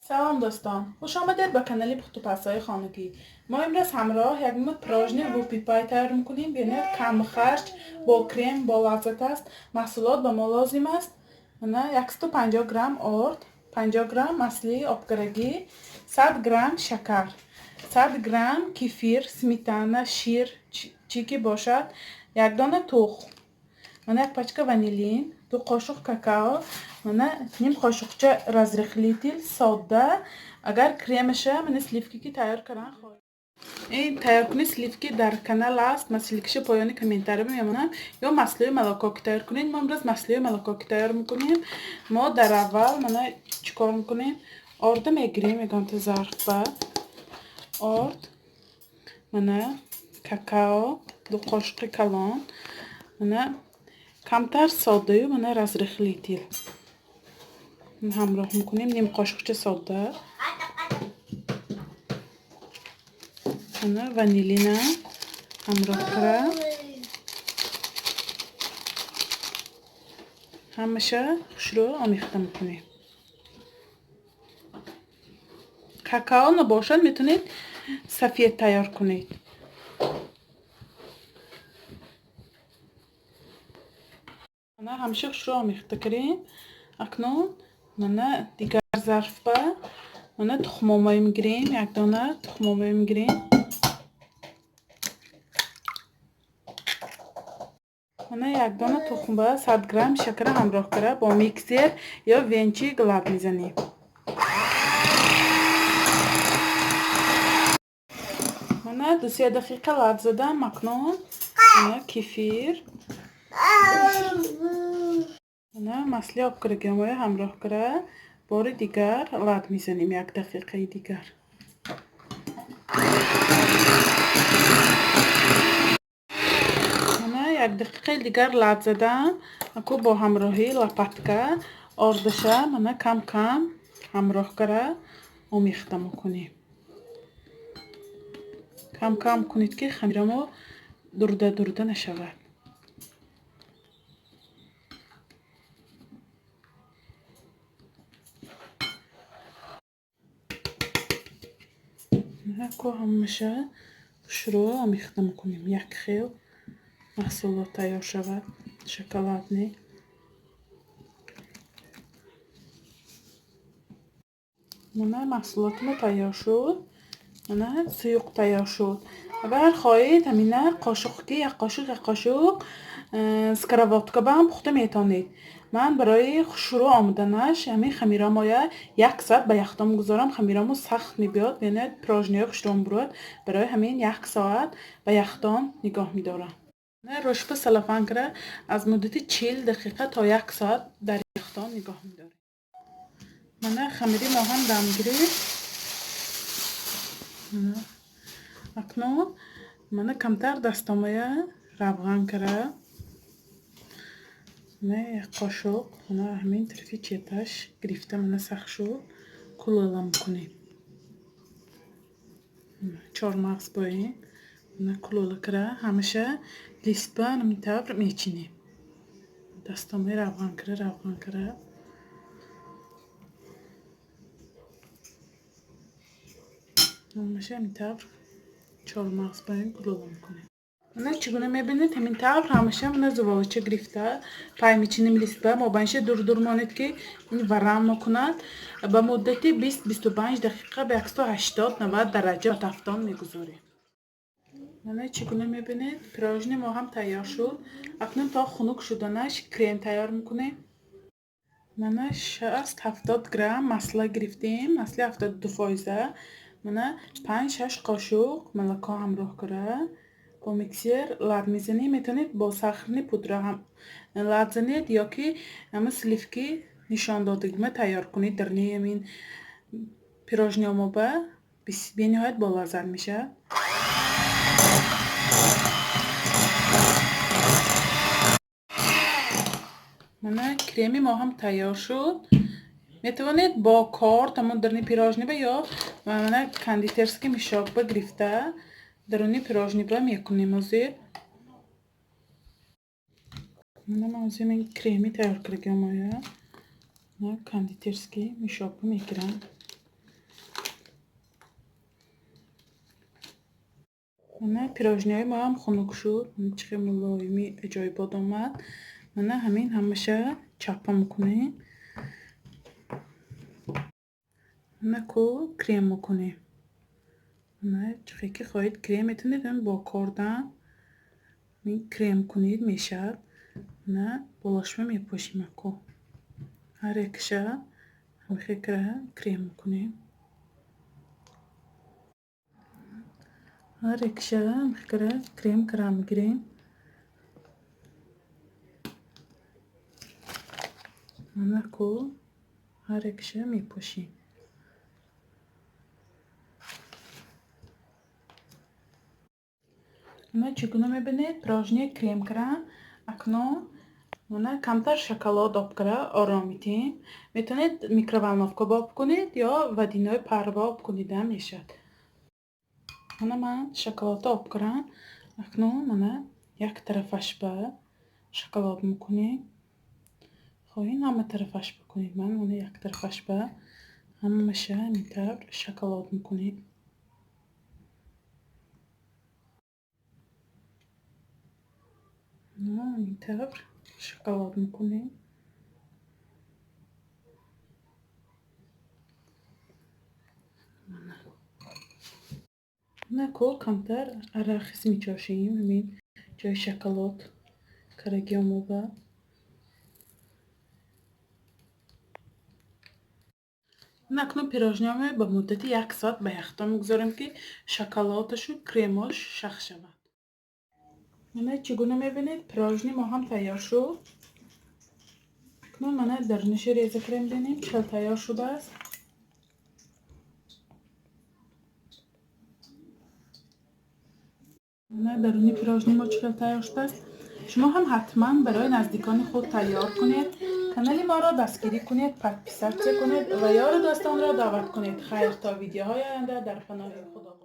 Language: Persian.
سلام دوستان، خوش آمدید به کانال پخت و پزهای خانگی. ما امروز همراه یک نوع پراژنه و پیپای تیار میکنیم. ببینید کم خرج با کرم با لذت است. محصولات به ما لازم است. من 150 گرم آرد، 50 گرم مصلی آبگرگی، 100 گرم شکر، 100 گرم کفیر، سمیتانه، شیر چی که باشد، یک دانه تخم، من یک پاچکه وانیلین، 2 قاشق какао، من نیم قاشقچه разрыхлитель сода. اگر کرمشه من سلیفکی که تیار کردن خواهد. این تیار کنی سلیفکی در کانال است. من سلیکش پایانی کامنتاری میمونم یا مسلوی ملاکاکی تیار کنین. ما امروز مسلوی ملاکاکی تیار میکنیم. ما در اول من چیکار میکنیم؟ آرد میگیریم میگم تو ظرف. آرد، من какао 2 قاشق کلان، من کمتر ساده من разрыхлитель همراه میکنیم، نیم قاشقچه ساده، من وانیلین همراه کرده. همشه خوش رو آمیخته میکنیم. какао نباشد میتونید سفید تیار کنید. من همشه خوش رو آمیخته کردیم. اکنون من دیگر ظرف به من تخمامای میگیریم. یک دانه تخمامای میگیریم. من یک دانه تخم به 100 گرم شکر همراه کرده با میکسر یا وینچی گلاب میزنیم. من 2-3 دقیقه لب زدم. اکنون من کفیر، من مصلی آبگرگی همراه کرده بار دیگر لب میزنیم. 1 دقیقه دیگر. من 1 دقیقه دیگر لب زدم. اکو با همراهی لپتکه آردشه من کم کم همراه کرده آمیخته میکنیم. کم کم کنید که خمیرمو درده نشود. اکو همشه شروع آمیخته میکنیم. یک خیل محصولات تیار شود. شکلاتنی من محصولاتم تیار شد. من سیوق تیار شد. اگر خواهید همینه قاشق که یک قاشق سکرواتکا به هم پخته میتونید. من برای شروع آمدنش همین خمیرامو 1 ساعت به یخدان میگذارم. خمیرامو سخت میبیاد، یعنی پراژنه خوشتون برود. برای همین 1 ساعت به یخدان نگاه میدارم. نه روشپ سلفان کرده از مدت 40 دقیقه تا 1 ساعت در یخدان نگاه میدارم. من خمیری ما هم دم گرفت. اکنون من کمتر دستامای روغن کرده. من 1 قاشق من همین طرفی چیتش گرفته. من سخت شد کلولا میکنیم. 4 مغز با این من کلولا کرده. همیشه لیست با نمیتابر میچینیم. دستامای روغن کرده. همیشه میتابر 4 مغز با این کلولا میکنیم. من چگونه میبینید همین طور همیشه من زبالچه گرفته پای میچینیم لیست به ما بانشه دور ماند که این ورم میکند. با مدتی 20-25 دقیقه به 180-90 درجه تفتان میگذاریم. من چگونه میبینید پراژن ما هم تیار شد. اکنون تا خنک شدنش کرم تیار میکنیم. من 60-70 گرم مصله گرفتیم. مصله 72%. من 5-6 قاشق ملکا همراه کرده با میکسر لب میزنید. میتونید با ساخن پودر هم لب زنید یا که همه سلیفکی نشان دادگی تیار کنید. در همین پیراژنی ما به نهایت با لذت میشه. من کریمی ما هم تیار شد. میتونید با کارت همون درنی پیراژنی به یا من کاندیترسکی میشاک با گرفته درونی پیراژنی با میکنیم. ازیر من کریمی تیار کردم. من کاندیترسکی میشاک میگیرم. من پیراژنی های ما هم خنک شد. چقدر ملایمی جای باد آمد. من همین همشه چپا میکنیم. من کو کریم میکنیم. من چقدر که خواهید کریم میتونید با کردن این کریم کنید میشه. نه بلاشمه میپوشیم کو هر یکشه هم کریم میکنیم. هر یکشه هم کریم میگیریم. من کو هر یکشه میپوشیم. من چگونه میبینید پیراژنی کریم کرم اکنون من کمتر شکلات آب کرده آرام میتیم. میتونید میکروالنوفکا آب کنید یا ودینای پروا آب کنید هم میشد. من شکلات آب کردم. اکنون من یک طرفش به شکلات میکنیم. خواهید همه طرفش بکنید. من یک طرفش به همه میشه اینطور شکلات میکنیم. اینطور شکلات میکنیم. نه کل کمتر ارخیز میچاشیم. همین جای شکلات کرگی آموبه. من اکنون پیراژنیامو به مدت 1 ساعت به یختا میگذارم که شکلاتش و کریماش شخ شود. من چگونه میبینید پیراژنی ما هم تیار شد. اکنون من درونش ریزه کریم دینیم. چل تیار شده است. من درونی پیراژنی ما چل تیار شده است. شما هم حتما برای نزدیکان خود تیار کنید. کانال ما را دستگیری کنید، پادپیسات کنید و یار دوستان را دعوت کنید. خیر تا ویدیوهای آینده در پناه خدا.